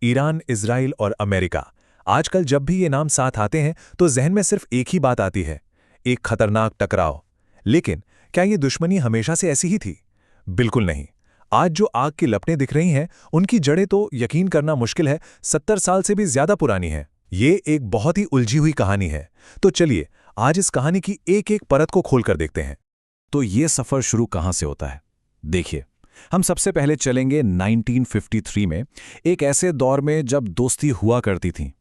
Iran, Israel और America. आजकल जब भी ये नाम साथ आते हैं तो जहन में सिर्फ एक ही बात आती है, एक खतरनाक टकराव। लेकिन क्या ये दुश्मनी हमेशा से ऐसी ही थी? बिल्कुल नहीं। आज जो आग की लपटें दिख रही हैं, उनकी जड़ें तो यकीन करना मुश्किल है 70 साल से भी ज्यादा पुरानी हैं। ये एक बहुत ही उलझी हुई कहानी है। तो चलिए आज इस कहानी की एक एक परत को खोलकर देखते हैं। तो ये सफर शुरू कहां से होता है? देखिए, हम सबसे पहले चलेंगे 1953 में, एक ऐसे दौर में जब दोस्ती हुआ करती थी।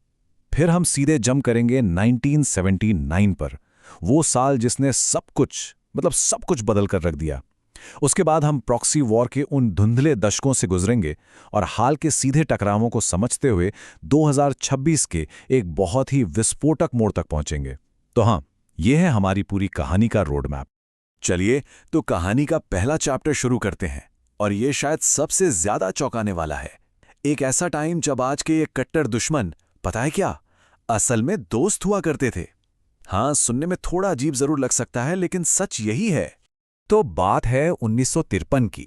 फिर हम सीधे जंप करेंगे 1979 पर, वो साल जिसने सब कुछ बदल कर रख दिया। उसके बाद हम प्रॉक्सी वॉर के उन धुंधले दशकों से गुजरेंगे और हाल के सीधे टकरावों को समझते हुए 2026 के एक बहुत ही विस्फोटक मोड़ तक पहुंचेंगे। तो हाँ, ये है हमारी पूरी कहानी का रोड मैप। चलिए तो कहानी का पहला चैप्टर शुरू करते हैं, और ये शायद सबसे ज्यादा चौंकाने वाला है। एक ऐसा टाइम जब आज के ये कट्टर दुश्मन, पता है क्या, असल में दोस्त हुआ करते थे। हाँ, सुनने में थोड़ा अजीब जरूर लग सकता है, लेकिन सच यही है। तो बात है 1953 की।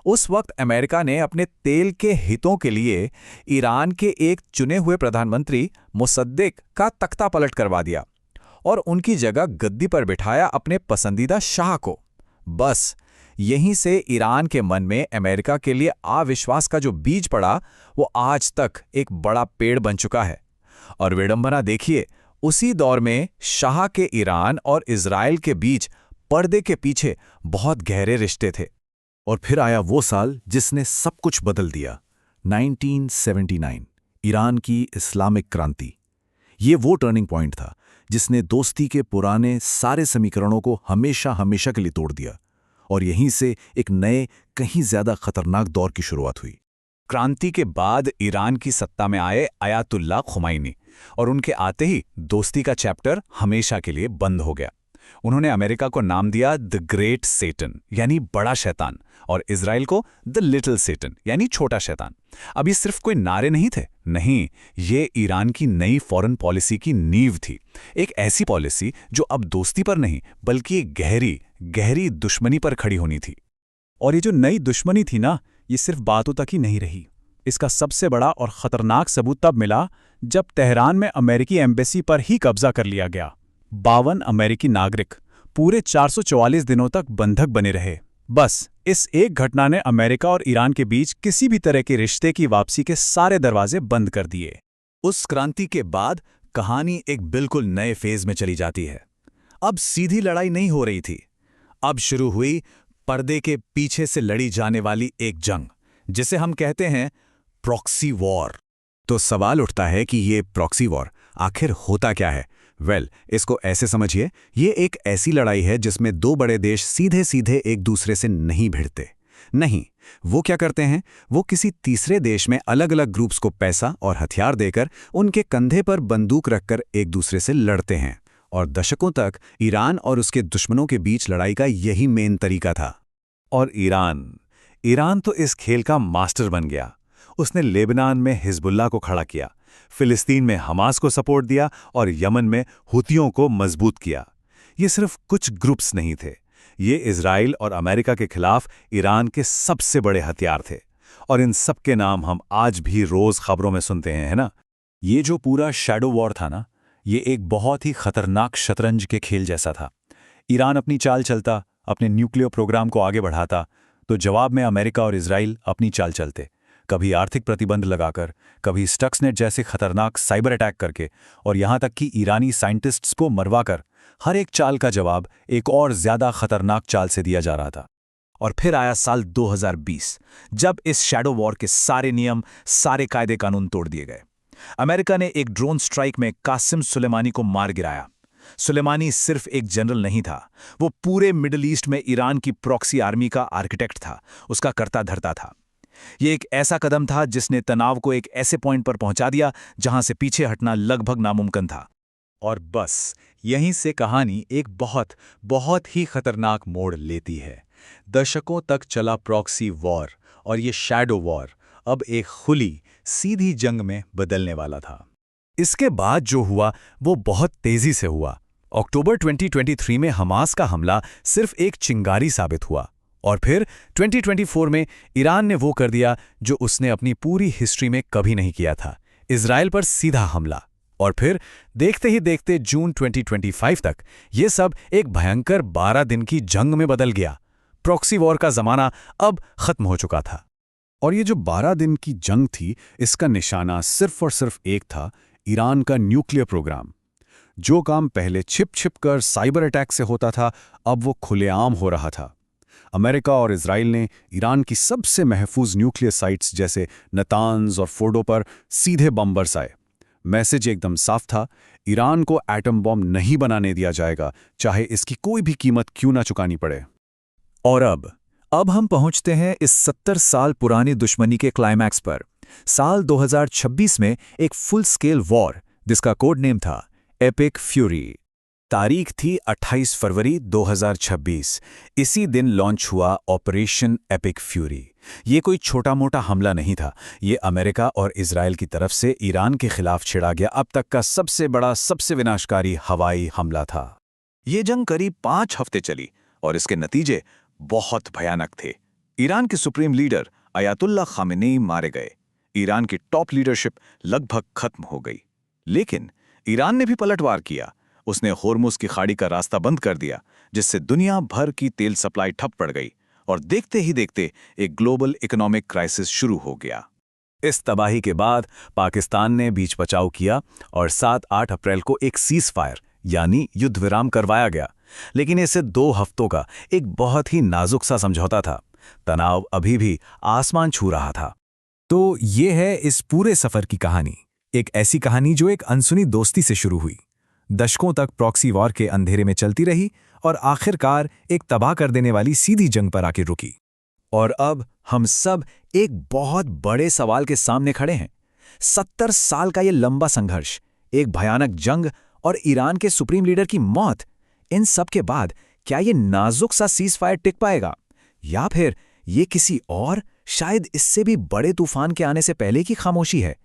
उस वक्त अमेरिका ने अपने तेल के हितों के लिए ईरान के एक चुने हुए प्रधानमंत्री मुसद्दिक का तख्ता पलट करवा दिया और उनकी जगह गद्दी पर बिठाया अपने पसंदीदा शाह को। बस यहीं से ईरान के मन में अमेरिका के लिए अविश्वास का जो बीज पड़ा, वो आज तक एक बड़ा पेड़ बन चुका है। और विडंबना देखिए, उसी दौर में शाह के ईरान और इजराइल के बीच पर्दे के पीछे बहुत गहरे रिश्ते थे। और फिर आया वो साल जिसने सब कुछ बदल दिया, 1979, ईरान की इस्लामिक क्रांति। ये वो टर्निंग पॉइंट था जिसने दोस्ती के पुराने सारे समीकरणों को हमेशा हमेशा के लिए तोड़ दिया, और यहीं से एक नए, कहीं ज्यादा खतरनाक दौर की शुरुआत हुई। क्रांति के बाद ईरान की सत्ता में आए अयातुल्ला खुमैनी, और उनके आते ही दोस्ती का चैप्टर हमेशा के लिए बंद हो गया। उन्होंने अमेरिका को नाम दिया द ग्रेट सेटन, यानी बड़ा शैतान, और इजराइल को द लिटिल सेटन, यानी छोटा शैतान। अब ये सिर्फ कोई नारे नहीं थे, नहीं, ये ईरान की नई फॉरेन पॉलिसी की नींव थी। एक ऐसी पॉलिसी जो अब दोस्ती पर नहीं, बल्कि एक गहरी गहरी दुश्मनी पर खड़ी होनी थी। और ये जो नई दुश्मनी थी ना, ये सिर्फ बातों तक ही नहीं रही। इसका सबसे बड़ा और खतरनाक सबूत तब मिला जब तेहरान में अमेरिकी एम्बेसी पर ही कब्जा कर लिया गया। 52 अमेरिकी नागरिक पूरे 444 दिनों तक बंधक बने रहे। बस इस एक घटना ने अमेरिका और ईरान के बीच किसी भी तरह के रिश्ते की वापसी के सारे दरवाजे बंद कर दिए। उस क्रांति के बाद कहानी एक बिल्कुल नए फेज में चली जाती है। अब सीधी लड़ाई नहीं हो रही थी, अब शुरू हुई पर्दे के पीछे से लड़ी जाने वाली एक जंग, जिसे हम कहते हैं प्रॉक्सी वॉर। तो सवाल उठता है कि ये प्रॉक्सी वॉर आखिर होता क्या है? इसको ऐसे समझिए, ये एक ऐसी लड़ाई है जिसमें दो बड़े देश सीधे सीधे एक दूसरे से नहीं भिड़ते। नहीं, वो क्या करते हैं, वो किसी तीसरे देश में अलग अलग ग्रुप्स को पैसा और हथियार देकर उनके कंधे पर बंदूक रखकर एक दूसरे से लड़ते हैं। और दशकों तक ईरान और उसके दुश्मनों के बीच लड़ाई का यही मेन तरीका था। और ईरान तो इस खेल का मास्टर बन गया। उसने लेबनान में हिजबुल्लाह को खड़ा किया, फिलिस्तीन में हमास को सपोर्ट दिया और यमन में हुतियों को मजबूत किया। ये सिर्फ कुछ ग्रुप्स नहीं थे, ये इजराइल और अमेरिका के खिलाफ ईरान के सबसे बड़े हथियार थे। और इन सब के नाम हम आज भी रोज खबरों में सुनते हैं, है ना? ये जो पूरा शैडो वॉर था ना, ये एक बहुत ही खतरनाक शतरंज के खेल जैसा था। ईरान अपनी चाल चलता, अपने न्यूक्लियर प्रोग्राम को आगे बढ़ाता, तो जवाब में अमेरिका और इजराइल अपनी चाल चलते, कभी आर्थिक प्रतिबंध लगाकर, कभी स्टक्सनेट जैसे खतरनाक साइबर अटैक करके, और यहां तक कि ईरानी साइंटिस्ट्स को मरवाकर। हर एक चाल का जवाब एक और ज्यादा खतरनाक चाल से दिया जा रहा था। और फिर आया साल 2020, जब इस शैडो वॉर के सारे नियम, सारे कायदे कानून तोड़ दिए गए। अमेरिका ने एक ड्रोन स्ट्राइक में कासिम सुलेमानी को मार गिराया। सुलेमानी सिर्फ एक जनरल नहीं था, वो पूरे मिडिल ईस्ट में ईरान की प्रॉक्सी आर्मी का आर्किटेक्ट था, उसका कर्ता धर्ता था। ये एक ऐसा कदम था जिसने तनाव को एक ऐसे पॉइंट पर पहुंचा दिया जहां से पीछे हटना लगभग नामुमकिन था। और बस यहीं से कहानी एक बहुत बहुत ही खतरनाक मोड़ लेती है। दशकों तक चला प्रॉक्सी वॉर और ये शैडो वॉर अब एक खुली सीधी जंग में बदलने वाला था। इसके बाद जो हुआ वो बहुत तेजी से हुआ। अक्टूबर 2023 में हमास का हमला सिर्फ एक चिंगारी साबित हुआ। और फिर 2024 में ईरान ने वो कर दिया जो उसने अपनी पूरी हिस्ट्री में कभी नहीं किया था, इजराइल पर सीधा हमला। और फिर देखते ही देखते जून 2025 तक ये सब एक भयंकर 12 दिन की जंग में बदल गया। प्रॉक्सी वॉर का जमाना अब खत्म हो चुका था। और ये जो 12 दिन की जंग थी, इसका निशाना सिर्फ और सिर्फ एक था, ईरान का न्यूक्लियर प्रोग्राम। जो काम पहले छिप कर साइबर अटैक से होता था, अब वो खुलेआम हो रहा था। अमेरिका और इजराइल ने ईरान की सबसे महफूज न्यूक्लियर साइट्स जैसे नतान्ज और फोर्डो पर सीधे बम बरसाए। मैसेज एकदम साफ था, ईरान को एटम बॉम्ब नहीं बनाने दिया जाएगा, चाहे इसकी कोई भी कीमत क्यों ना चुकानी पड़े। और अब हम पहुंचते हैं इस 70 साल पुरानी दुश्मनी के क्लाइमैक्स पर। साल 2026 में एक फुल स्केल वॉर, जिसका कोड नेम था एपिक फ्यूरी। तारीख थी 28 फरवरी 2026। इसी दिन लॉन्च हुआ ऑपरेशन एपिक फ्यूरी। ये कोई छोटा मोटा हमला नहीं था, ये अमेरिका और इजराइल की तरफ से ईरान के खिलाफ छिड़ा गया अब तक का सबसे बड़ा, सबसे विनाशकारी हवाई हमला था। ये जंग करीब 5 हफ्ते चली और इसके नतीजे बहुत भयानक थे। ईरान के सुप्रीम लीडर अयातुल्ला खामेनेई मारे गए। ईरान की टॉप लीडरशिप लगभग खत्म हो गई। लेकिन ईरान ने भी पलटवार किया। उसने होर्मुज की खाड़ी का रास्ता बंद कर दिया, जिससे दुनिया भर की तेल सप्लाई ठप पड़ गई और देखते ही देखते एक ग्लोबल इकोनॉमिक क्राइसिस शुरू हो गया। इस तबाही के बाद पाकिस्तान ने बीच बचाव किया और 7-8 अप्रैल को एक सीज फायर यानी युद्ध विराम करवाया गया। लेकिन इससे 2 हफ्तों का एक बहुत ही नाजुक सा समझौता था। तनाव अभी भी आसमान छू रहा था। तो ये है इस पूरे सफर की कहानी, एक ऐसी कहानी जो एक अनसुनी दोस्ती से शुरू हुई, दशकों तक प्रॉक्सी वॉर के अंधेरे में चलती रही और आखिरकार एक तबाह कर देने वाली सीधी जंग पर आकर रुकी। और अब हम सब एक बहुत बड़े सवाल के सामने खड़े हैं। 70 साल का ये लंबा संघर्ष, एक भयानक जंग और ईरान के सुप्रीम लीडर की मौत, इन सब के बाद क्या ये नाजुक सा सीज फायर टिक पाएगा, या फिर ये किसी और, शायद इससे भी बड़े तूफान के आने से पहले की खामोशी है?